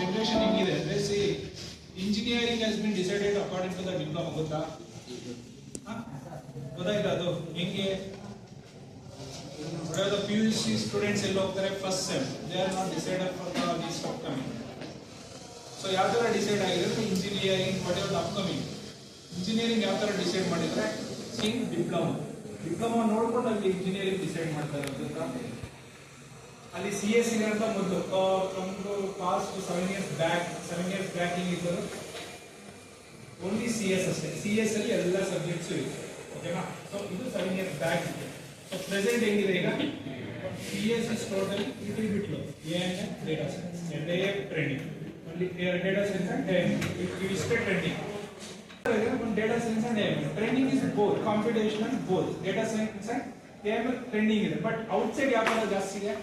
Generation ಹೆಂಗಿದೆ ಅಂದ್ರೆ see engineering has been decided according to the diploma ಗೊತ್ತಾ ಗೊತ್ತಾಯ್ತಾ ಅದು ಹೆಂಗೆ the PUC students ಎಲ್ಲ ಹೋಗ್ತಾರೆ first sem they are not decided for the this upcoming so ಯಾವ ತರ ಡಿಸೈಡ್ ಆಗಿದ್ರೆ engineering whatever the upcoming engineering ಯಾವ ತರ ಡಿಸೈಡ್ ಮಾಡಿದ್ರೆ ಸಿಂಗ್ ಡಿಪ್ಲೊಮಾ ನೋಡ್ಕೊಂಡು ಅಲ್ಲಿ ಇಂಜಿನಿಯರಿಂಗ್ ಡಿಸೈಡ್ ಮಾಡ್ತಾರೆ ಗೊತ್ತಾ ಅಲ್ಲಿ CS ಇದೆ ಅಂತ ಮೊದಲು ನಮ್ದು ಪಾಸ್ಟ್ 7 years ಬ್ಯಾಕ್ ಹಿಂಗಿದ್ರು ಓನ್ಲಿ CS ಅಷ್ಟೇ CS ಅಲ್ಲಿ ಎಲ್ಲ ಸಬ್ಜೆಕ್ಟ್ಸ್ ಇದೆ ಓಕೆನಾ ಸೊ ಇದು 7 years ಬ್ಯಾಕ್ ಇದೆ ಸೊ ಪ್ರೆಸೆಂಟ್ ಹೆಂಗಿದೆ ಈಗ CS is totally little bit low ANN data science ಎರಡೇ trending only data science and ANN it is trending data science and AML trending is both computational both data science and AML trending ಇದೆ but outside ಯಾವ ತರ ಜಾಸ್ತಿ ಇದೆ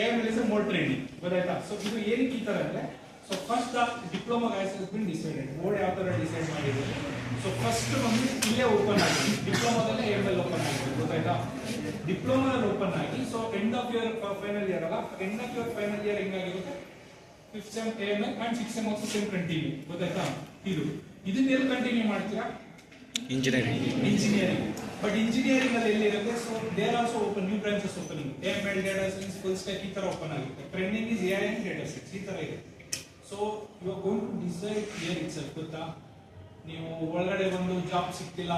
AML is more trending ಗೊತ್ತಾಯ್ತಾ so ಇದು ಏನಕ್ಕೆ ಈ ತರ ಅಂದ್ರೆ so first the diploma guys has been decided board ಯಾವ ತರ ಡಿಸೈಡ್ ಮಾಡಿದೆ ಸೊ ಫಸ್ಟ್ ಬಂದು ಇಲ್ಲೇ ಓಪನ್ ಆಗಿದೆ ಡಿಪ್ಲೊಮಾದಲ್ಲೇ AML ಓಪನ್ ಆಗಿದೆ ಗೊತ್ತಾಯ್ತಾ ಡಿಪ್ಲೊಮಾದಲ್ಲಿ ಓಪನ್ ಆಗಿ so end of your final year ಅಲ್ಲ end of your final year ಹೆಂಗಾಗಿರುತ್ತೆ 5th sem AML and 6th sem also same continue ಗೊತ್ತಾಯ್ತಾ ಇದನ್ನ ಎಲ್ಲಿ ಕಂಟಿನ್ಯೂ ಮಾಡ್ತೀರಾ ಇಂಜಿನಿಯರಿಂಗ್ ಬಟ್ ಇಂಜಿನಿಯರಿಂಗ್ ಅಲ್ಲಿ ಎಲ್ಲಿ ಇರುತ್ತೆ so there also open new branches opening AML data science full stack ಈ ತರ ಓಪನ್ ಆಗುತ್ತೆ trending is AI and data science ಈ ತರ ಇದೆ so you are going to decide here itself ಗೊತ್ತಾ ನೀವು ಒಳಗಡೆ ಒಂದು ಜಾಬ್ ಸಿಕ್ತಿಲ್ಲ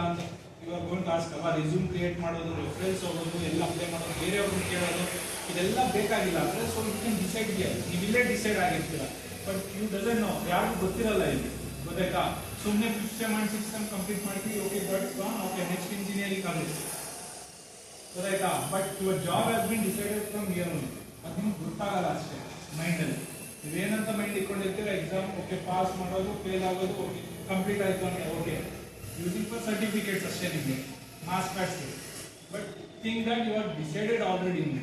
ಅಂತ you are going to ask ಅವ ರೆಸ್ಯೂಮ್ ಕ್ರಿಯೇಟ್ ಮಾಡೋದು ರೆಫರೆನ್ಸ್ ಹೋಗೋದು ಎಲ್ಲ ಅಪ್ಲೈ ಮಾಡೋದು ಬೇರೆಯವ್ರನ್ನ ಕೇಳೋದು ಇದೆಲ್ಲ ಬೇಕಾಗಿಲ್ಲ ಅಂದ್ರೆ so you can decide here ನೀವು ಇಲ್ಲೇ ಡಿಸೈಡ್ ಆಗಿರ್ತೀರ ಬಟ್ ಯು ಡಸಂಟ್ ನೋ ಯಾರಿಗೂ ಗೊತ್ತಿರಲ್ಲ ಇಲ್ಲಿ ಗೊತ್ತಾಯ್ತಾ ಸುಮ್ಮನೆ 5th sem and 6th sem complete ಮಾಡ್ತೀವಿ okay that's gone okay next engineering college ಗೊತ್ತಾಯ್ತಾ but your job has been decided from here only ಅದು ನಿಮ್ಗೆ ಗೊತ್ತಾಗಲ್ಲ ಅಷ್ಟೇ ಮೈಂಡಲ್ಲಿ ನೀವೇನಂತ ಮೈಂಡ್ ಇಟ್ಕೊಂಡಿರ್ತೀರ ಎಕ್ಸಾಮ್ ಓಕೆ ಪಾಸ್ ಮಾಡೋದು ಫೇಲ್ ಆಗೋದು ಓಕೆ ಕಂಪ್ಲೀಟ್ ಆಯ್ತು ಅಂದ್ರೆ ಓಕೆ ಯೂಸಿಂಗ್ ಫಾರ್ ಸರ್ಟಿಫಿಕೇಟ್ಸ್ ಅಷ್ಟೇ ನಿಮಗೆ marks cards but think that you are decided already in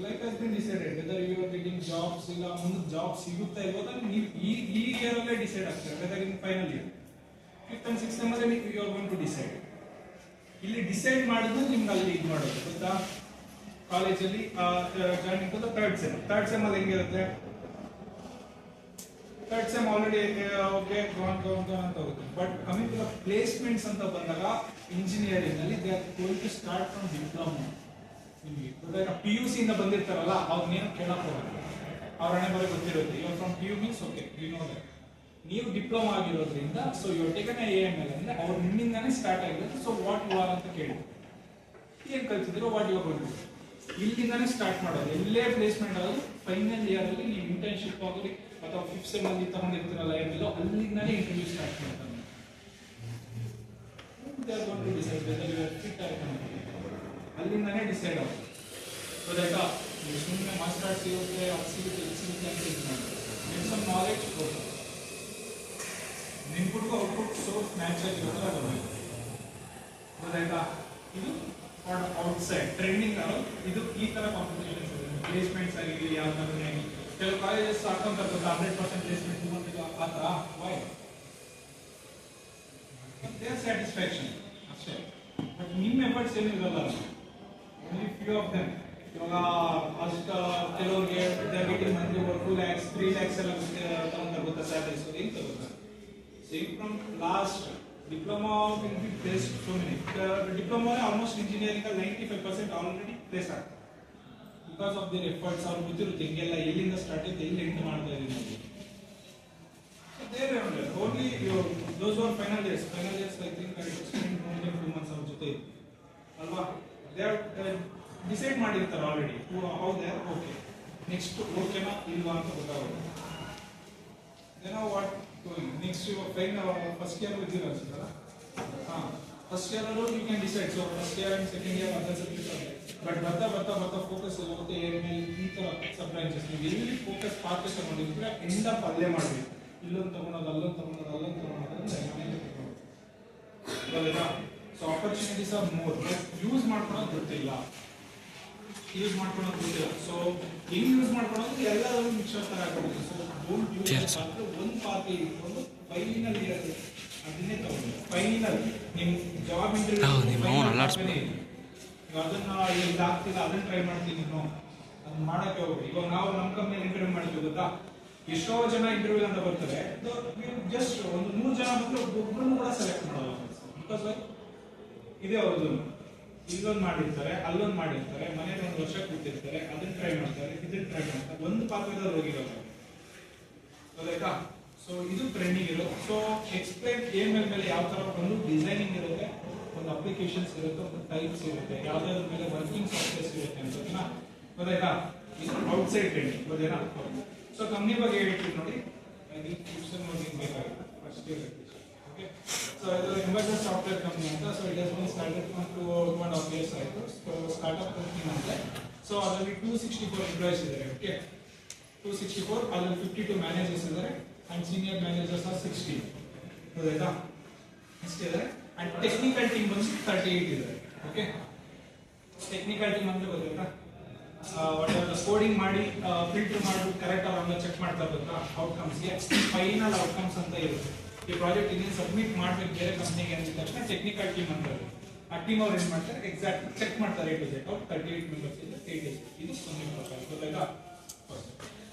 life has been decided whether you are getting jobs ಇಲ್ಲ ಮುಂದೆ ಜಾಬ್ ಸಿಗುತ್ತಾ ಇಲ್ವೋ ನೀವು ಈ ಇಯರ್ ಅಲ್ಲೇ ಡಿಸೈಡ್ ಆಗ್ತೀರಾ whether in final year 5th and 6th sem ಅಲ್ಲಿ you are going to decide ಇಲ್ಲಿ ಡಿಸೈಡ್ ಮಾಡಿದ್ರೆ ನಿಮ್ಗೆ ಅಲ್ಲಿ ಇದು ಮಾಡೋದು ಗೊತ್ತಾ ಕಾಲೇಜಲ್ಲಿ joining to the third sem ಅಲ್ಲಿ ಹೆಂಗಿರುತ್ತೆ third sem already okay gone ಅಂತ ಹೋಗುತ್ತೆ but coming to the placements ಅಂತ ಬಂದಾಗ ಇಂಜಿನಿಯರಿಂಗ್ ಅಲ್ಲಿ they are going to start from diploma ನಿಮಗೆ ಗೊತ್ತಾಯ್ತಾ PUC ಇಂದ ಬಂದಿರ್ತಾರಲ್ಲ ಅವ್ರನ್ನೇನು ಕೇಳಕ್ ಹೋಗಲ್ಲ ಅವ್ರ ಹಣೆ ಬರೋ ಗೊತ್ತಿರುತ್ತೆ ಇವಾಗ from PU means okay you know that ನೀವು ಡಿಪ್ಲೊಮಾ ಆಗಿರೋದ್ರಿಂದ ಸೊ ಯು ಟೇಕನ್ AML ಅಂದ್ರೆ ಅವ್ರು ನಿಮ್ಮಿಂದಾನೇ ಸ್ಟಾರ್ಟ್ ಆಗಿರುತ್ತೆ ಸೊ ವಾಟ್ ಯು ಆರ್ ಅಂತ ಕೇಳಿ ಏನ್ ಕಲ್ತಿದ್ರು what you are going to ಇಲ್ಲಿಂದಾನೇ ಸ್ಟಾರ್ಟ್ ಮಾಡೋದು ಎಲ್ಲೇ ಪ್ಲೇಸ್ಮೆಂಟ್ ಆಗೋದು ಫೈನಲ್ ಇಯರ್ ಅಲ್ಲಿ ನೀವು ಇಂಟರ್ನ್ಶಿಪ್ ಆಗೋದು ಅಥವಾ 5th sem ಅಲ್ಲಿ ತಗೊಂಡಿರ್ತೀರಲ್ಲ AML ಅಲ್ಲಿಂದಾನೇ ಇಂಟರ್ವ್ಯೂ ಸ್ಟಾರ್ಟ್ ಮಾಡ್ತಾರೆ ಅಲ್ಲಿಂದಾನೇ ಡಿಸೈಡ್ ಆಗುತ್ತೆ ಗೊತ್ತಾಯ್ತಾ ನೀವು ಸುಮ್ಮನೆ ಮಾಸ್ಟರ್ಸ್ ಸಿಗುತ್ತೆ ಅದು ಸಿಗುತ್ತೆ ಇದು ಸಿಗುತ್ತೆ ಅಂತ ಇದು ಮಾಡಿ ನಿಮ್ಗೆ ಸಮ್ ನಾಲೆಡ್ಜ್ ಕೊಡ್ತಾರೆ ಇನ್ಪುಟ್ ಔಟ್ಪುಟ್ ಸೋರ್ಸ್ ಮ್ಯಾಚ್ ಆಗಿರೋದ್ರ ಗೊತ್ತಾಯ್ತಾ ಇದು ಔಟ್ಸೈಡ್ ಟ್ರೆಂಡಿಂಗ್ ಇದು ಈ ತರ ಕಾಂಪಿಟೇಷನ್ಸ್ ಇದೆ ಪ್ಲೇಸ್ಮೆಂಟ್ಸ್ ಆಗಿರಲಿ ಯಾವ ಥರನೇ ಆಗಿ ಕೆಲವು ಕಾಲೇಜಸ್ ಹಾಕೊಂತಾರೆ 100% ಪ್ಲೇಸ್ಮೆಂಟ್ ತಗೊಂಡಿಲ್ಲ ಆ ಥರ ವೈ ದೇರ್ ಸ್ಯಾಟಿಸ್ಫ್ಯಾಕ್ಷನ್ ಅಷ್ಟೇ ಬಟ್ ನಿಮ್ಮ ಎಫರ್ಟ್ಸ್ ಏನು ಇರಲ್ಲ ಓನ್ಲಿ ಫ್ಯೂ ಆಫ್ ದೆಮ್ ಇವಾಗ ಅಷ್ಟು ಕೆಲವ್ರಿಗೆ ಗೆಟಿಂಗ್ ಮಂತ್ಲಿ 2 lakhs 3 lakhs ಎಲ್ಲ ತಗೊಂತಾರೆ ಗೊತ್ತಾ ಸ್ಯಾಲರೀಸ್ ಏನು ತಗೋತಾರೆ See from last diploma will be placed so many. Diploma almost engineering 95% already placed are because of their efforts. Our ಗೊತ್ತಿರುತ್ತೆ ಹಿಂಗೆಲ್ಲ ಎಲ್ಲಿಂದ ಸ್ಟಾರ್ಟ್ ಆಯ್ತು ಎಲ್ಲಿ ಎಂಡ್ ಮಾಡ್ತಾ ಇದೀವಿ ನಾವು. So there only those who are final years I think I spent more than 2 months ಅವ್ರ ಜೊತೆ ಅಲ್ವಾ they are ಡಿಸೈಡ್ ಮಾಡಿರ್ತಾರೆ already how they are okay next ಓಕೆನಾ ಇಲ್ವಾ ಅಂತ ಗೊತ್ತಾಗುತ್ತೆ then what next you find first year with your answer first year alone you can decide so first year and second year other subjects but bata focus hoಗುತ್ತೆ AML ಈ ತರ ಸಬ್ branches ನೀವು ಎಲ್ಲಿ focus part ತಗೊಂಡಿದ್ರೆ end up ಅಲ್ಲೇ ಮಾಡಬೇಕು ಇಲ್ಲೊಂದು ತಗೊಳ್ಳೋದು ಅಲ್ಲೊಂದು ತಗೊಳ್ಳೋದು so opportunities R more but use ಮಾಡ್ಕೊಳ್ಳೋದು ಗೊತ್ತಿಲ್ಲ ಸೊ ಹೆಂಗ್ ಯೂಸ್ ಮಾಡ್ಕೊಳ್ಳೋದು ಎಲ್ಲರೂ ಮಿಕ್ಸರ್ ತರ ಆಗ್ಬಿಡುತ್ತೆ ಸೊ ಡೋಂಟ್ ಯೂಸ್ ಒಂದು ಪಾರ್ಟಿ ಇಟ್ಕೊಂಡು ಫೈನಲ್ ಇರುತ್ತೆ ಅದನ್ನೇ ತಗೊಂಡು ಫೈನಲ್ ನಿಮ್ ಜಾಬ್ ಇಂಟರ್ವ್ಯೂ ಅದನ್ನ ಇದಾಗ್ತಿಲ್ಲ ಅದನ್ನ ಟ್ರೈ ಮಾಡ್ತೀನಿ ಅದನ್ನ ಮಾಡಕ್ಕೆ ಹೋಗ್ರಿ ಇವಾಗ ನಾವು ನಮ್ಮ ಕಂಪ್ನಿಯಲ್ಲಿ ಇಂಟರ್ವ್ಯೂ ಮಾಡ್ತೀವಿ ಗೊತ್ತಾ ಎಷ್ಟೋ ಜನ ಇಂಟರ್ವ್ಯೂ ಅಂತ ಬರ್ತಾರೆ, ಜಸ್ಟ್ ಒಂದು 100 ಜನ ಬಂದ್ರೆ ಒಬ್ಬರನ್ನು ಕೂಡ ಸೆಲೆಕ್ಟ್ ಮಾಡಲ್ಲ. ಬಿಕಾಸ್ ಇದೇ ಅವ್ರದ್ದು, ಇಲ್ಲೊಂದು ಮಾಡಿರ್ತಾರೆ, ಅಲ್ಲೊಂದು ಮಾಡಿರ್ತಾರೆ, ಮನೇಲಿ 1 ವರ್ಷ ಕೂತಿರ್ತಾರೆ, ಅದನ್ನ ಟ್ರೈ ಮಾಡ್ತಾರೆ, ಇದನ್ನ ಟ್ರೈ ಮಾಡ್ತಾರೆ, ಒಂದು ಪಾತ್ರದಲ್ಲಿ ಹೋಗಿರೋದು. ಗೊತ್ತಾಯ್ತಾ? ಸೊ ಇದು ಟ್ರೆಂಡಿಂಗ್ ಇರೋದು. ಸೊ ಎಕ್ಸ್ಪ್ಲೈನ್ AML ಮೇಲೆ ಯಾವ ತರ ಒಂದು ಡಿಸೈನಿಂಗ್ ಇರುತ್ತೆ, ಒಂದು ಅಪ್ಲಿಕೇಶನ್ಸ್ ಇರುತ್ತೆ, ಒಂದು ಟೈಪ್ಸ್ ಇರುತ್ತೆ, ಯಾವ್ದಾದ್ರ ಮೇಲೆ ವರ್ಕಿಂಗ್ ಸಾಫ್ಟ್ವೇರ್ಸ್ ಇರುತ್ತೆ ಅಂತ ಗೊತ್ತಾಯ್ತಾ? ಇದು ಔಟ್ಸೈಡ್ ಟ್ರೆಂಡಿಂಗ್. ಗೊತ್ತೇನಾ? ಸೊ ಕಂಪ್ನಿ ಬಗ್ಗೆ ಹೇಳ್ತೀವಿ ನೋಡಿ, ಬೇಕಾಗುತ್ತೆ ಫಸ್ಟ್ ಇಯರ್. ಓಕೆ, ಸೊ ಇದು ಎಮರ್ಜೆನ್ಸ್ ಸಾಫ್ಟ್ವೇರ್ ಕಂಪ್ನಿ ಅಂತ. So it has been started from 2.5 years ಆಯಿತು. ಸೊ ಸ್ಟಾರ್ಟ್ಅಪ್ ಕಂಪ್ನಿ ಅಂತೆ. ಸೊ ಅದರಲ್ಲಿ 264 ಎಂಪ್ಲಾಯೀಸ್ ಇದ್ದಾರೆ. ಓಕೆ, 264, ಅದರಲ್ಲಿ 52 ಮ್ಯಾನೇಜರ್ಸ್ ಇದ್ದಾರೆ ಅಂಡ್ ಸೀನಿಯರ್ ಮ್ಯಾನೇಜರ್ಸ್ ಆರ್ 60. ಗೊತ್ತಾಯ್ತಾ? ಇಷ್ಟಿದ್ದಾರೆ. ಅಂಡ್ ಟೆಕ್ನಿಕಲ್ ಟೀಮ್ ಬಂದು 38 ಇದ್ದಾರೆ. ಓಕೆ, ಟೆಕ್ನಿಕಲ್ ಟೀಮ್ ಅಂದ್ರೆ ಗೊತ್ತಾಯ್ತಾ? ಕೋಡಿಂಗ್ ಮಾಡಿ ಫಿಲ್ಟರ್ ಮಾಡಿ ಕರೆಕ್ಟ್ ಆಗಿ ಚೆಕ್ ಮಾಡ್ತಾ ಇರ್ಬೇಕಾ ಔಟ್ಕಮ್ಸ್ಗೆ, ಫೈನಲ್ ಔಟ್ಕಮ್ಸ್ ಅಂತ ಇರುತ್ತೆ. ಈ ಪ್ರಾಜೆಕ್ಟ್ ಇದನ್ನು ಸಬ್ಮಿಟ್ ಮಾಡ್ಬೇಕು ಬೇರೆ ಕಂಪ್ನಿಗೆ ಅಂದ ತಕ್ಷಣ ಟೆಕ್ನಿಕಲ್ ಟೀಮ್ ಅಂತ ಇರುತ್ತೆ. ಆ ಟೀಮ್ ಅವ್ರು ಏನ್ ಮಾಡ್ತಾರೆ, ಎಕ್ಸಾಕ್ಟ್ ಚೆಕ್ ಮಾಡ್ತಾರೆ A to Z. 38 ಮೆಂಬರ್ಸ್ ಇದೆ, 8 ಇದು ಕಂಪ್ನಿ ಪ್ರಕಾರ. ಗೊತ್ತಾಯ್ತಾ?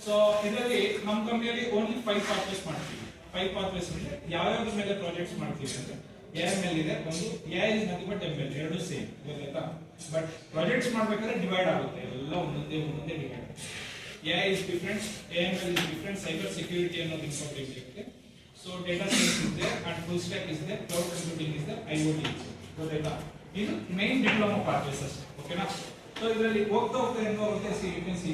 ಸೊ ಇದರಲ್ಲಿ ನಮ್ಮ ಕಂಪ್ನಿಯಲ್ಲಿ ಓನ್ಲಿ 5 ಪಾತ್ವೇಸ್ ಮಾಡ್ತೀವಿ. 5 ಪಾತ್ವೇಸ್ ಅಂದ್ರೆ ಯಾವ್ಯಾವ್ದ್ರ ಮೇಲೆ ಪ್ರಾಜೆಕ್ಟ್ಸ್ ಮಾಡ್ತೀವಿ ಅಂದ್ರೆ AML ಇದೆ, ಒಂದು AI is nothing but ML, ಎರಡು ಸೇಮ್. ಗೊತ್ತಾಯ್ತಾ? ಬಟ್ ಪ್ರಾಜೆಕ್ಟ್ಸ್ ಮಾಡ್ಬೇಕಾದ್ರೆ ಡಿವೈಡ್ ಆಗುತ್ತೆ, ಎಲ್ಲ ಒಂದೊಂದೇ divide. AI is different, AML is different, cyber security ಅನ್ನೋದು ಇಂಪಾರ್ಟೆಂಟ್ ಇರುತ್ತೆ. ಸೊ ಡೇಟಾ ಸೈನ್ಸ್ ಇದೆ ಅಂಡ್ ಫುಲ್ ಸ್ಟ್ಯಾಕ್ ಇದೆ, ಕ್ಲೌಡ್ ಕಂಪ್ಯೂಟಿಂಗ್ ಇದೆ, IoT ಇದೆ. ಗೊತ್ತಾಯ್ತಾ? ಇದು ಮೇನ್ ಡಿಪ್ಲೊಮಾ ಪಾತ್ವೇಸ್ ಅಷ್ಟೇ. ಓಕೆನಾ? ಸೊ ಇದರಲ್ಲಿ ಹೋಗ್ತಾ ಹೆಂಗೋ ಹೋಗುತ್ತೆ. ಸಿ ಯು ಕ್ಯಾನ್ ಸಿ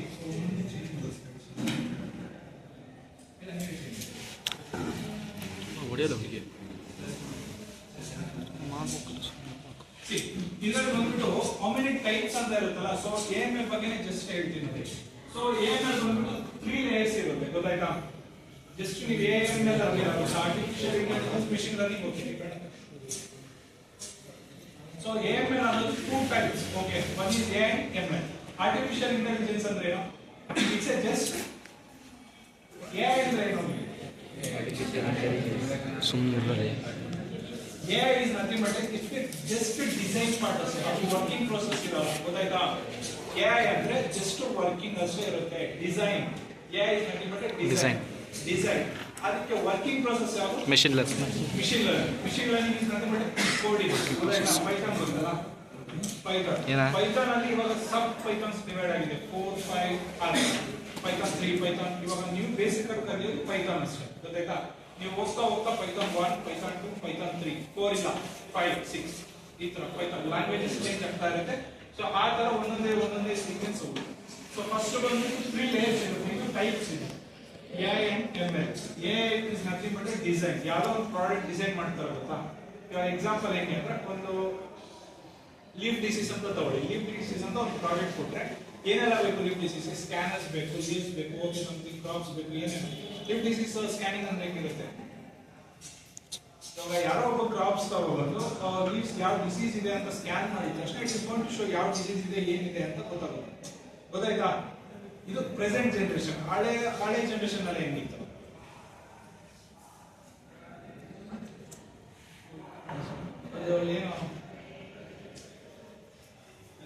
ಹೊಡೆಯೋದು ಅವನಿಗೆ ಇದರಲ್ಲಿ ಬಂದ್ಬಿಟ್ಟು ಹೌ ಮೆನಿ ಟೈಪ್ಸ್ ಅಂತ ಇರುತ್ತಲ್ಲ. ಸೊ AML ಬಗ್ಗೆ ಜಸ್ಟ್ ಹೇಳ್ತೀನಿ. ಸೊ AML ಬಂದ್ಬಿಟ್ಟು 3 ಲೇಯರ್ಸ್ ಇರುತ್ತೆ. ಗೊತ್ತಾಯ್ತಾ? ಜಸ್ಟ್ ನೀವು AML ಅಲ್ಲಿ ಆರ್ಟಿಫಿಷಿಯಲ್ ಇಂಟೆಲಿಜೆನ್ಸ್, ಮೆಷಿನ್ ಲರ್ನಿಂಗ್ ಹೋಗ್ತೀವಿ. ಸೊ AML ಅನ್ನೋದು 2 types. Okay, one is AI and ML. Artificial intelligence ಅಂದ್ರೆ ಏನು? ಇಟ್ಸ್ ಎ ಜಸ್ಟ್ AI ಅಂದ್ರೆ ಏನು? ಸುಮ್ಮನೆ AI is nothing but just a design part ಅಷ್ಟೇ, ಅದು ವರ್ಕಿಂಗ್ ಪ್ರೋಸೆಸ್ ಇರೋಲ್ಲ. ಗೊತ್ತಾಯ್ತಾ? AI ಅಂದ್ರೆ ಜಸ್ಟ್ ವರ್ಕಿಂಗ್ ಅಷ್ಟೇ ಇರುತ್ತೆ. Design, AI is nothing but design. ಅದಕ್ಕೆ ವರ್ಕಿಂಗ್ ಪ್ರೋಸೆಸ್ ಯಾವುದು? Machine learning is nothing but coding. ಗೊತ್ತಾಯ್ತಾ? ಪೈಥಾನ್ ಬಂತಲ್ಲ, ಪೈಥಾನ್ ಅಲ್ಲಿ ಇವಾಗ ಸಬ್ ಪೈಥಾನ್ಸ್ ಡಿವೈಡ್ ಆಗಿದೆ, 4, 5 ಪೈಥಾನ್ 3, ಪೈಥಾನ್. ಇವಾಗ ನೀವು ಬೇಸಿಕ್ ಆಗಿ ಕಲಿಯೋದು ಪೈಥಾನ್ ಅಷ್ಟೇ. ಗೊತ್ತಾಯ್ತಾ? ನೀವು ಹೋಗ್ತಾ ಪೈಥಾನ್ 1, ಪೈಥಾನ್ 2, ಪೈಥಾನ್ 3, 4 ಇಲ್ಲ 5, 6 ಈ ತರ ಪೈಥಾನ್ ಲ್ಯಾಂಗ್ವೇಜಸ್ ಚೇಂಜ್ ಆಗ್ತಾ ಇರುತ್ತೆ. ಸೊ ಆ ತರ ಒಂದೊಂದೇ ಸೀಕ್ವೆನ್ಸ್ ಹೋಗುತ್ತೆ. ಸೊ ಫಸ್ಟ್ ಬಂದು 3 ಲೇಯರ್ಸ್ ಇರುತ್ತೆ, ಇದು ಟೈಪ್ಸ್ ಇದೆ. AI and ML. AI is nothing but a design. ಯಾವ್ದೋ ಒಂದು ಪ್ರಾಡಕ್ಟ್ ಡಿಸೈನ್ ಮಾಡ್ತಾರೆ ಗೊತ್ತಾ? ಇವಾಗ ಎಕ್ಸಾಂಪಲ್ ಹೆಂಗೆ ಅಂದ್ರೆ, ಒಂದು ಲೀಫ್ ಡಿಸೀಸ್ ಅಂತ ತಗೊಳ್ಳಿ. ಲೀಫ್ ಡಿಸೀಸ್ ಅಂತ ಒಂದು ಪ್ರಾಜೆಕ್ಟ್ ಕೊಟ್ರೆ ಏನೆಲ್ಲ ಬೇಕು? ಲೀಫ್ ಡಿಸೀಸ್ ಸ್ಕ್ಯಾನರ್ಸ್ ಬೇಕು, ಲೀವ್ಸ್ ಬೇಕು, ಓಕೆ ಸಮಥಿಂಗ್ ಕ್ರಾಪ್ಸ್ ಬೇಕು, ಏನೇನು. ಲೀಫ್ ಡಿಸೀಸ್ ಸ್ಕ್ಯಾನಿಂಗ್ ಅಂದ್ರೆ ಹೆಂಗಿರುತ್ತೆ? ಇವಾಗ ಯಾರೋ ಒಬ್ಬ ಕ್ರಾಪ್ಸ್ ತಗೊಬಂದು ಲೀವ್ಸ್ ಯಾವ ಡಿಸೀಸ್ ಇದೆ ಅಂತ ಸ್ಕ್ಯಾನ್ ಮಾಡಿದ ತಕ್ಷಣ it is going to show ಯಾವ ಡಿಸೀಸ್ ಇದೆ, ಏನಿದೆ ಅಂತ ಗೊತ್ತಾಗುತ್ತೆ. ಗೊತ್ತಾಯ್ತಾ? ಇದು ಪ್ರೆಸೆಂಟ್ ಜನರೇಷನ್. ಹಳೆ ಜನರೇಷನ್ ಅಲ್ಲಿ ಹೆಂಗಿತ್ತು? ಏನು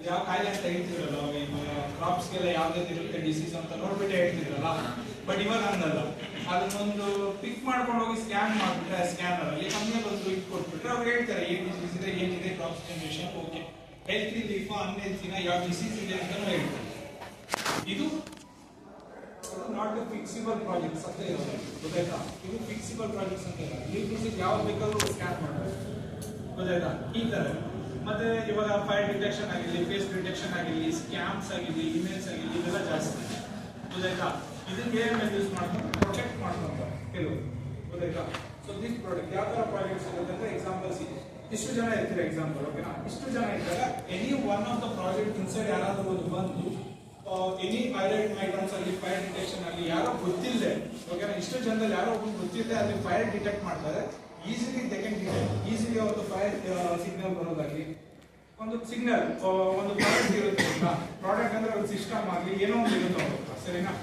ಯಾವ ಕಾಯಿಲೆ ಅಂತ ಹೇಳ್ತಿದ್ರಲ್ಲ, ಕ್ರಾಪ್ಸ್ಗೆಲ್ಲ ಯಾವ್ದು ಇರುತ್ತೆ ಡಿಸೀಸ್ ಅಂತ ನೋಡ್ಬಿಟ್ಟೆ ಹೇಳ್ತಿದ್ರಲ್ಲ. ಬಟ್ ಇವಾಗ ಹಂಗಲ್ಲ, ಅದನ್ನೊಂದು ಪಿಕ್ ಮಾಡ್ಕೊಂಡು ಹೋಗಿ ಸ್ಕ್ಯಾನ್ ಮಾಡ್ಬಿಟ್ರೆ ಸ್ಕ್ಯಾನರ್ ಅಲ್ಲಿ ಕಂಪ್ನಿಯಲ್ಲಿ ಒಂದು ಇಟ್ ಕೊಟ್ಬಿಟ್ರೆ ಅವ್ರು ಹೇಳ್ತಾರೆ ಏನ್ ಡಿಸೀಸ್ ಇದೆ, ಏನಿದೆ, crops generation, okay healthy leaf ಅನ್ಹೆಲ್ತಿನ ಯಾವ ಡಿಸೀಸ್ ಇದೆ ಅಂತ ಹೇಳ್ತಾರೆ. ಇದು ನಾಟ್ ಎ ಫಿಕ್ಸಿಬಲ್ ಪ್ರಾಜೆಕ್ಟ್ಸ್ ಅಂತ ಇರೋದು. ಗೊತ್ತಾಯ್ತಾ? ಇದು ಫಿಕ್ಸಿಬಲ್ ಪ್ರಾಜೆಕ್ಟ್ಸ್ ಅಂತ ಇರೋದು. ಲೀಫ್ ಡಿಸೀಸ್ ಯಾವ್ದು ಬೇಕಾದ್ರೂ ಸ್ಕ್ಯಾನ್ ಮಾಡ್ಬೋದು. ಗೊತ್ತಾಯ್ತಾ? ಈ ತರ. ಮತ್ತೆ ಇವಾಗ ಫೈರ್ ಡಿಟೆಕ್ಷನ್ ಆಗಿರಲಿ, ಫೇಸ್ ಡಿಟೆಕ್ಷನ್ ಆಗಿರಲಿ, ಸ್ಕ್ಯಾಮ್ಸ್ ಆಗಿರಲಿ, ಇಮೇಲ್ಸ್ ಆಗಿರಲಿ, ಇದೆಲ್ಲ ಜಾಸ್ತಿ. ಗೊತ್ತಾಯ್ತಾ? ಇದಕ್ಕೆ AML ಯೂಸ್ ಮಾಡ್ಕೊಂಡು ಪ್ರೊಟೆಕ್ಟ್ ಮಾಡ್ಕೊಂತಾರೆ ಕೆಲವು. ಗೊತ್ತಾಯ್ತಾ? ಸೊ ದಿಸ್ ಪ್ರಾಡಕ್ಟ್ ಯಾವ ತರ ಪ್ರಾಜೆಕ್ಟ್ಸ್ ಇರುತ್ತೆ ಅಂದ್ರೆ, ಎಕ್ಸಾಂಪಲ್ಸ್ ಇಷ್ಟು ಜನ ಇರ್ತೀರಾ ಎಕ್ಸಾಂಪಲ್. ಓಕೆನಾ? ಇಷ್ಟು ಜನ ಇದ್ದಾಗ any one of the project inside ಯಾರಾದ್ರೂ ಒಂದು ಬಂದು ಎನಿ ಪೈಲಟ್ ಐಟಮ್ಸ್ ಅಲ್ಲಿ ಫೈರ್ ಡಿಟೆಕ್ಷನ್ ಅಲ್ಲಿ ಯಾರೋ ಗೊತ್ತಿಲ್ಲದೆ, ಓಕೆನಾ, ಇಷ್ಟು ಜನದಲ್ಲಿ ಯಾರೋ ಒಬ್ಬರು ಗೊತ್ತಿಲ್ಲದೆ ಅಲ್ಲಿ ಫೈರ್ ಡಿಟೆಕ್ಟ್ ಮಾಡ್ತಾರೆ. Easily they can detect, easily ಒಂದು ಫೈರ್ ಸಿಗ್ನಲ್ ಬರೋದಾಗ್ಲಿ, ಒಂದು ಸಿಗ್ನಲ್, ಒಂದು ಪ್ರಾಡಕ್ಟ್ ಇರುತ್ತೆ ಅಂತ. ಪ್ರಾಡಕ್ಟ್ ಅಂದ್ರೆ ಒಂದು ಸಿಸ್ಟಮ್ ಆಗಲಿ ಏನೋ ಒಂದು ಇರುತ್ತೆ ಅವ್ರ, ಸರಿನಾ?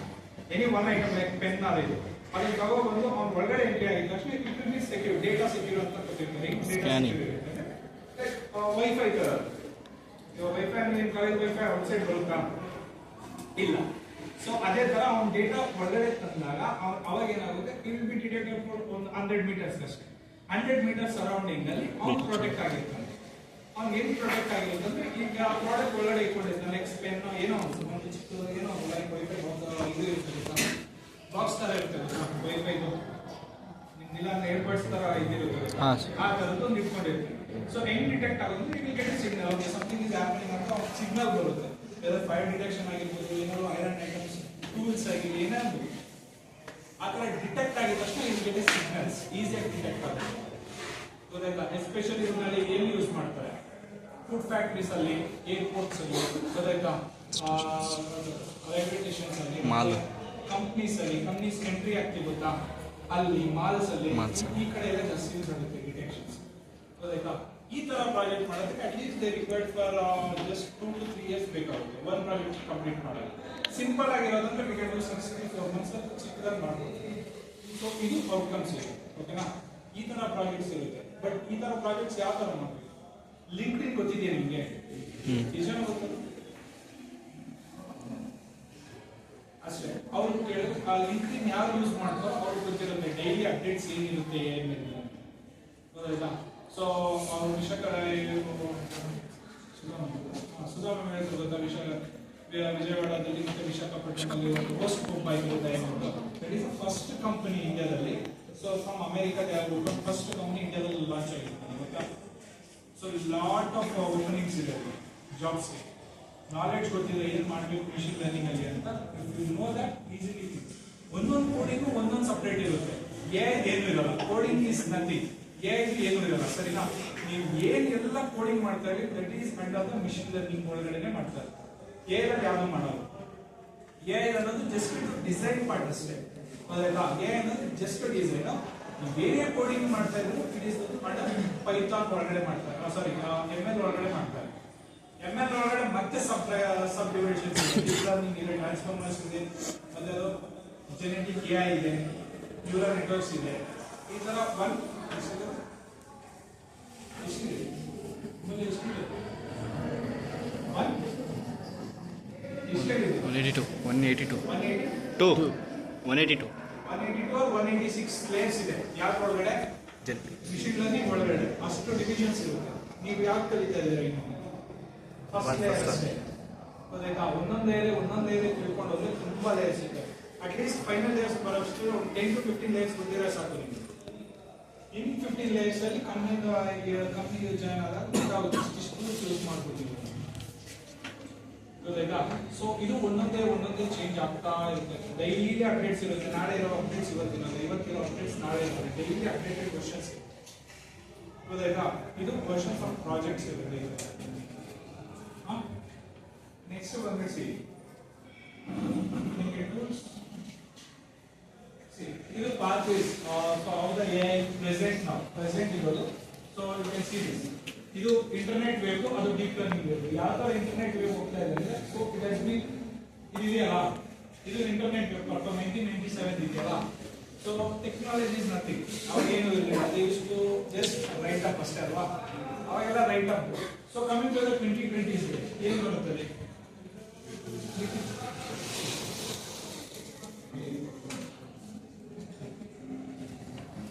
Any one item like pen ಅದು ಅದನ್ನ ತಗೊಬಂದು ಅವ್ನ ಒಳಗಡೆ ಎಂಟ್ರಿ ಆಗಿದ ತಕ್ಷಣ ಇಟ್ ಸೆಕ್ಯೂರ್, ಡೇಟಾ ಸೆಕ್ಯೂರ್ ಅಂತ ಕೊಟ್ಟಿರ್ತಾರೆ. ವೈಫೈ ತರ, ವೈಫೈ ನಿಮ್ಮ ಕಾಲೇಜ್ ವೈಫೈ ಔಟ್ಸೈಡ್ ಬರುತ್ತಾ? ಇಲ್ಲ. ಸೊ ಸೊ ಅದೇ ತರ ಅವ್ನ ಡೇಟಾ ಒಳಗಡೆ ತಂದಾಗ ಅವಾಗ ಏನಾಗುತ್ತೆ, it will be detected for ಒಂದು 100 ಮೀಟರ್ಸ್ ಅಷ್ಟೇ. 100 ಮೀಟರ್ ಸರೌಂಡಿಂಗ್ ಅಲ್ಲಿ ಅವ್ನು ಪ್ರೊಟೆಕ್ಟ್ ಆಗಿರ್ತಾನೆ. ಅವ್ನು ಏನು ಪ್ರೊಟೆಕ್ಟ್ ಆಗಿರುತ್ತಂದ್ರೆ, ಈಗ ಪ್ರಾಡಕ್ಟ್ ಒಳಗಡೆ ಇಟ್ಕೊಂಡಿರ್ತಾನೆ, ನೆಕ್ಸ್ಟ್ ಪೆನ್ ಏನೋ ಒಂದು ಚಿಕ್ಕ ಏನೋ ಲೈಕ್ ವೈಫೈ ಇದು ಇರ್ತದೆ, ಬಾಕ್ಸ್ ತರ ಇರ್ತದೆ ವೈಫೈದು, ಇಲ್ಲ ಏರ್ಬಡ್ಸ್ ತರ ಇದಿರುತ್ತೆ, ಆ ತರದ್ದು ಒಂದು ಇಟ್ಕೊಂಡಿರ್ತೀವಿ. ಸೊ ಹೆಂಗ್ ಡಿಟೆಕ್ಟ್ ಆಗುತ್ತೆ, it will get signal, something is happening ಅಂತ ಸಿಗ್ನಲ್ ಬರುತ್ತೆ. ವೆದರ್ ಫೈರ್ ಡಿಟೆಕ್ಷನ್ ಆಗಿರ್ಬೋದು, ಏನಾದ್ರು ಐರನ್ ಐಟಮ್ಸ್ ಟೂಲ್ಸ್ ಆಗಿರಲಿ, ಏನಾದ್ರು ಆ ತರ ಡಿಟೆಕ್ಟ್ ಆಗಿದ ತಕ್ಷಣ ಇಟ್ ಗೆಟ್ ಸಿಗ್ನಲ್ಸ್ ಈಸಿಯಾಗಿ ಡಿಟೆಕ್ಟ್ ಆಗುತ್ತೆ. ಗೊತ್ತಾಯ್ತಾ? ಎಸ್ಪೆಷಲಿ ಇದರಲ್ಲಿ ಏನು ಯೂಸ್ ಮಾಡ್ತಾರೆ, ಫುಡ್ ಫ್ಯಾಕ್ಟ್ರೀಸ್ ಅಲ್ಲಿ, ಏರ್ಪೋರ್ಟ್ಸ್ ಅಲ್ಲಿ, ಗೊತ್ತಾಯ್ತಾ, ರೈಲ್ವೆ ಸ್ಟೇಷನ್ಸ್ ಅಲ್ಲಿ, ಕಂಪ್ನೀಸ್ ಎಂಟ್ರಿ ಆಗ್ತಿ ಗೊತ್ತಾ, ಅಲ್ಲಿ ಮಾಲ್ಸ್ ಅಲ್ಲಿ, ಈ ಕಡೆ ಎಲ್ಲ ಜಾಸ್ತಿ ಯೂಸ್ ಆಗುತ್ತೆ ಡಿಟೆಕ್ಷನ್ಸ್. ಗೊತ್ತಾಯ್ತಾ? ಈ ತರ ಪ್ರಾಜೆಕ್ಟ್ ಮಾಡೋದಕ್ಕೆ at least they required for just 2 to 3 years ಬೇಕಾಗುತ್ತೆ ಒಂದು ಪ್ರಾಜೆಕ್ಟ್ ಕಂಪ್ಲೀಟ್ ಮಾಡೋದು. ಸಿಂಪಲ್ ಆಗಿರೋದಂದ್ರೆ we can do 6 to 4 months ಚಿಕ್ಕದಾಗಿ ಮಾಡ್ಬೋದು. ಸೊ ಇದು ಔಟ್ಕಮ್ಸ್ ಇದೆ. ಓಕೆನಾ? ಈ ತರ ಪ್ರಾಜೆಕ್ಟ್ಸ್ ಇರುತ್ತೆ. ಬಟ್ ಈ ತರ ಪ್ರಾಜೆಕ್ಟ್ಸ್ ಯಾವ ತರ ಮಾಡಬೇಕು? ಲಿಂಕ್ಡ್ಇನ್ ಗೊತ್ತಿದೆಯಾ ನಿಮಗೆ? ನಿಜಾನ ಗೊತ್ತಿಲ್ಲ ಅಷ್ಟೇ. ಅವ್ರು ಕೇಳಿದ್ರೆ ಆ ಲಿಂಕ್ಡ್ಇನ್ ಯಾರು ಯೂಸ್ ಮಾಡ್ತಾರೋ ಅವ್ರಿಗೆ ಗೊತ್ತಿರುತ್ತೆ ಡೈಲಿ ಅಪ್ಡೇಟ್ಸ್ ಏನಿರುತ್ತೆ ಏನಿಲ್ಲ. ಗೊತ್ತಾಯ್ತಾ? ಸೊ ಅವ್ರ ಸುಧಾಮ ಗೊತ್ತಾ, ವಿಜಯವಾಡದಲ್ಲಿ ಮತ್ತೆ ವಿಶಾಖಪಟ್ಟಣದಲ್ಲಿ ಒಂದು ಹೋಸ್ಟ್ ಪಂಪ್ ಆಗಿರುತ್ತೆ. That is the first company ಇಂಡಿಯಾದಲ್ಲಿ. So from America first company ಇಂಡಿಯಾದಲ್ಲಿ ಲಾಂಚ್ ಆಗಿರುತ್ತೆ. ಗೊತ್ತಾ? ಸೊ ಲಾಟ್ ಆಫ್ ಓಪನಿಂಗ್ಸ್ ಇದೆ ಜಾಬ್ಸ್ಗೆ. ನಾಲೆಡ್ಜ್ ಗೊತ್ತಿದೆ ಏನು ಮಾಡಬೇಕು ಮಿಷಿನ್ ಲರ್ನಿಂಗ್ ಅಲ್ಲಿ ಅಂತ. If you know that easily ಒಂದೊಂದು ಕೋಡಿಂಗು ಒಂದೊಂದು ಸಪ್ರೇಟ್ ಇರುತ್ತೆ. ಏನು ಇರಲ್ಲ, ಕೋಡಿಂಗ್ ಈಸ್ ನಥಿಂಗ್. ಏನು ಇರಲ್ಲ, ಸರಿನಾ? ನೀವು ಏನೆಲ್ಲ ಕೋಡಿಂಗ್ ಮಾಡ್ತಾ ಇರಿ that is under the machine learning ಒಳಗಡೆ ಮಾಡ್ತಾರೆ. ಏನಲ್ಲಿ ಯಾವುದು ಮಾಡಲ್ಲ. ಎ ಅನ್ನೋದು ಜಸ್ಟ್ ಡಿಸೈನ್ ಪಾರ್ಟ್ ಅಷ್ಟೇ. ಹೌದಾ? ಎ ಅನ್ನೋದು ಜಸ್ಟ್ ಡಿಸೈನ್. ಬೇರೆ ಕೋಡಿಂಗ್ ಮಾಡ್ತಾ ಇದ್ರು ಇಟ್ ಈಸ್ ಅಂಡರ್ ಪೈಥಾನ್ ಒಳಗಡೆ ಮಾಡ್ತಾರೆ, ಸಾರಿ ML ಒಳಗಡೆ ಮಾಡ್ತಾರೆ. ML ಒಳಗಡೆ ಮತ್ತೆ ಸಬ್ ಡಿವಿಷನ್ಸ್ ಇದೆ, ಡೀಪ್ ಲರ್ನಿಂಗ್ ಇದೆ, ಟ್ರಾನ್ಸ್ಫಾರ್ಮರ್ಸ್ ಇದೆ, ಮತ್ತೆ ಜೆನೆಟಿಕ್ AI ಇದೆ, ನ್ಯೂರಲ್ ನೆಟ್ವರ್ಕ್ಸ್ ಇದೆ. ಈ ತರ 186 ಲೇಯರ್ಸ್ ಇದೆ. ಯಾಕೆ ಒಳಗಡೆ? ಮಿಷಿನ್ ಲರ್ನಿಂಗ್ ಒಳಗಡೆ ಅಷ್ಟು ಡಿವಿಷನ್ಸ್ ಇರುತ್ತೆ. ನೀವು ಯಾಕೆ ಕಲಿತಾ ಇದ್ದೀರಾ? ಇನ್ನು ಫಸ್ಟ್ ಲೇಯರ್ ಅಷ್ಟೇ. ಗೊತ್ತಾಯ್ತಾ? ಒಂದೊಂದು ಏರಿಯಾ ತಿಳ್ಕೊಂಡು ಹೋದ್ರೆ ತುಂಬಾ ಲೇಯರ್ಸ್ ಇದೆ. ಅಟ್ಲೀಸ್ಟ್ ಫೈನಲ್ ಲೇಯರ್ಸ್ ಬರೋಷ್ಟು 10 to 15 ಲೇಯರ್ಸ್ ಗೊತ್ತಿರೋ ಸಾಕು ನಿಮಗೆ. ಇನ್ 15 ಲೇಯರ್ಸ್ ಅಲ್ಲಿ ಕಂಪ್ನಿಗೆ ಜಾಯ್ನ್ ಆದಾಗ ಗೊತ್ತಾಗುತ್ತೆ ಇಷ್ಟು ಯೂಸ್ ಮಾಡ್ಕೊತೀವಿ. ಗೊತ್ತಾಯ್ತಾ? ಸೊ ಇದು ಒಂದೊಂದೇ ಚೇಂಜ್ ಆಗ್ತಾ ಇರುತ್ತೆ. ಡೈಲಿ ಅಪ್ಡೇಟ್ಸ್ ಇರುತ್ತೆ. ನಾಳೆ ಇರೋ ಅಪ್ಡೇಟ್ಸ್ ಇವತ್ತಿರೋ ಅಪ್ಡೇಟ್ಸ್ ನಾಳೆ ಇರುತ್ತೆ. Daily updated questions. ಗೊತ್ತಾಯ್ತಾ? ಇದು ಕ್ವಶನ್ಸ್ ಆಫ್ ಪ್ರಾಜೆಕ್ಟ್ಸ್ ಇರುತ್ತೆ. ನೆಕ್ಸ್ಟ್ ಬಂದ್ಬಿಟ್ಟು ಇದು pathways of the AI present ಇರೋದು. So you can see this. ಇದು ಇಂಟರ್ನೆಟ್ ವೇವ್, ಅದು ಡೀಪ್ ಲರ್ನಿಂಗ್ ವೇವ್. ಯಾವ ತರ ಇಂಟರ್ನೆಟ್ ವೇವ್ ಹೋಗ್ತಾ ಇದೆ ಅಂದ್ರೆ, ಸೊ ಇಟ್ ಹ್ಯಾಸ್ ಬೀನ್ ಇದೆಯಲ್ಲ, ಇದು ಇಂಟರ್ನೆಟ್ ವೇವ್ 1997 ಇದೆಯಲ್ಲ. So technology is nothing. ಅವಾಗ ಏನು ಇರಲಿಲ್ಲ, ಅದು ಇಷ್ಟು ಜಸ್ಟ್ ರೈಟ್ ಅಪ್ ಅಷ್ಟೇ ಅಲ್ವಾ? ಅವಾಗೆಲ್ಲ right up. So coming to the 2020 ಏನು ಬರುತ್ತದೆ?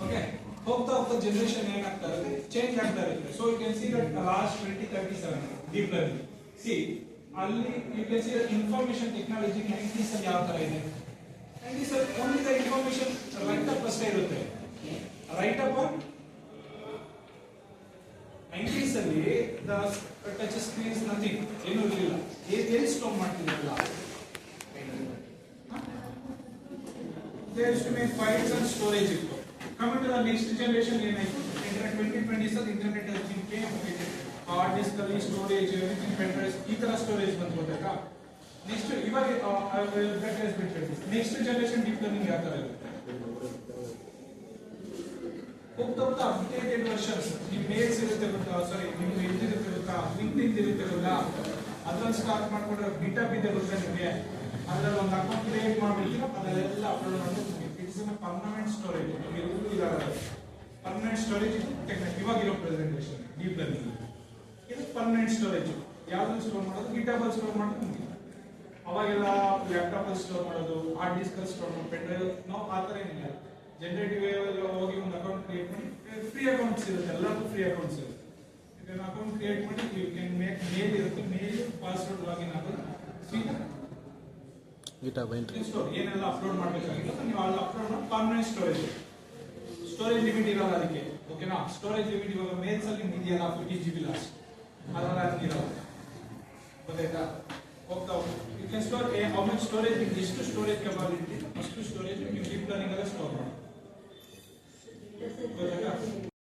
ಓಕೆ, ಹೋಗ್ತಾ ಜನರೇಷನ್ ಏನಾಗ್ತಾ ಇರುತ್ತೆ, ಚೇಂಜ್ ಆಗ್ತಾ ಇರುತ್ತೆ. So you can see that last 2037 deep learning. See ಅಲ್ಲಿ you can see that information technology 90s ಅಲ್ಲಿ ಯಾವ ತರ ಇದೆ. 90s ಅಲ್ಲಿ only the information right up ಅಷ್ಟೇ ಇರುತ್ತೆ. ರೈಟ್ ಅಪ್ 90s ಅಲ್ಲಿ ದ ಟಚ್ ಸ್ಕ್ರೀನ್ಸ್ ನಥಿಂಗ್, ಏನೂ ಇರಲಿಲ್ಲ. ಎಲ್ಲಿ store ಮಾಡ್ತಿದ್ರಲ್ಲ, there used to be files and storage ಇತ್ತು. Coming to the next generation ಏನಾಯ್ತು, ಇಂಟರ್ನೆಟ್ 2020s ಅಲ್ಲಿ internet has been came, hard disk ಅಲ್ಲಿ ಸ್ಟೋರೇಜ್, ಎವ್ರಿಥಿಂಗ್ ಪೆನ್ ಡ್ರೈವ್, ಈ ತರ ಸ್ಟೋರೇಜ್ ಬಂತು. ಗೊತ್ತಾ? ನೆಕ್ಸ್ಟ್ ಇವಾಗ ನೆಕ್ಸ್ಟ್ ಜನರೇಷನ್ ಡೀಪ್ ಲರ್ನಿಂಗ್ ಯಾವ ತರ ಇರುತ್ತೆ? ಹೋಗ್ತಾ ಅಪ್ಡೇಟೆಡ್ ವರ್ಷನ್ಸ್. ನಿಮ್ಮ ಮೇಲ್ಸ್ ಇರುತ್ತೆ ಗೊತ್ತಾ, ಸಾರಿ ನಿಮ್ದು ಇದಿರುತ್ತೆ ಗೊತ್ತಾ, ಲಿಂಕ್ಡ್ಇನ್ ಇರುತ್ತೆ ಗೊತ್ತಾ, ಅದ್ರಲ್ಲಿ ಸ್ಟಾರ್ಟ್ ಮಾಡ್ಕೊಂಡ್ರೆ ಬಿಟಪ್ ಇದೆ ಗೊತ್ತಾ ನಿಮಗೆ. ಅದ್ರಲ್ಲಿ ಒಂದು ಅಕೌಂಟ್ ಕ್ರಿಯೇಟ್ ಮಾಡ್ಬಿಡ್ತೀರ, ಅದೆಲ್ಲ ಅಪ್ಲೋಡ್ ಮಾಡಿ ಇಟ್ಸ್ ಇನ್ ಪರ್ಮನೆಂಟ್ ಸ್ಟೋರೇಜ್. ನಿಮಗೆ ಎಲ್ಲೂ ಇರಲ್ಲ, ಪರ್ಮನೆಂಟ್ ಸ್ಟೋರೇಜ್. ಇವಾಗ ಇರೋ ಪ್ರೆಸೆಂಟೇಷನ್ ಡೀಪ್ ಲರ್ನಿಂಗ್ ಇದು ಪರ್ಮನೆಂಟ್ ಸ್ಟೋರೇಜ್. ಯಾವ್ದ್ರಲ್ಲಿ ಸ್ಟೋರ್ ಮಾಡೋದು? ಗಿಟಬ್ ಅಲ್ಲಿ ಸ್ಟೋರ್ ಮಾಡೋದು. ಅವಾಗೆಲ್ಲ ಲ್ಯಾಪ್ಟಾಪ್ ಅಲ್ಲಿ ಸ್ಟೋರ್ ಮಾಡೋದು, ಹಾರ್ಡ್ ಡಿಸ್ಕ್ ಅಲ್ಲಿ ಸ್ಟೋರ್ ಮಾಡೋದು, ಪೆನ್ ಡ್ರೈವ್, ನಾವು ಆ ಥರ ಏನಿಲ್ಲ. ಜನರೇಟಿವ್ ಎಲ್ಲ ಹೋಗಿ ಒಂದು ಅಕೌಂಟ್ ಕ್ರಿಯೇಟ್ ಮಾಡಿ, ಫ್ರೀ ಅಕೌಂಟ್ಸ್ ಇರುತ್ತೆ, ಎಲ್ಲರಿಗೂ ಫ್ರೀ ಅಕೌಂಟ್ಸ್ ಇರುತ್ತೆ. ಈಗ ಅಕೌಂಟ್ ಕ್ರಿಯೇಟ್ ಮಾಡಿ ಯು ಕ್ಯಾನ್ ಮೇಕ್ ಮೇಲ್ ಇರುತ್ತೆ, ಮೇಲ್ ಪಾಸ್ವರ್ಡ್ ಲಾಗಿನ್ ಆಗೋದು, ಸೀದಾ ಸ್ಟೋರ್ ಏನೆಲ್ಲ ಅಪ್ಲೋಡ್ ಮಾಡಬೇಕಾಗಿಲ್ಲ ನೀವು ಅಲ್ಲಿ ಅಪ್ಲೋಡ್ ಮಾಡಿ ಪರ್ಮನೆಂಟ್ ಸ್ಟೋರೇಜ್ ಲಿಮಿಟ್ ಇರಲ್ಲ ಅದಕ್ಕೆ. ಓಕೆನಾ? ಸ್ಟೋರೇಜ್ ಲಿಮಿಟ್ ಇವಾಗ ಮೇಲ್ಸ್ ಅಲ್ಲಿ ನಿಮ್ಗೆ ಇದೆಯಲ್ಲ 50 GB ಲಾಸ್ಟ್, ಅದೆಲ್ಲ ಇರಲ್ಲ. ಗೊತ್ತಾಯ್ತಾ? ಹೋಗ್ತಾ you can store how much storage, ಎಷ್ಟು ಸ್ಟೋರೇಜ್ ಕೆಪಾಸಿಟಿ ಅಷ್ಟು ಸ್ಟೋರೇಜ್ ನೀವು ಡೀಪ್ ಲರ್ನಿಂಗ್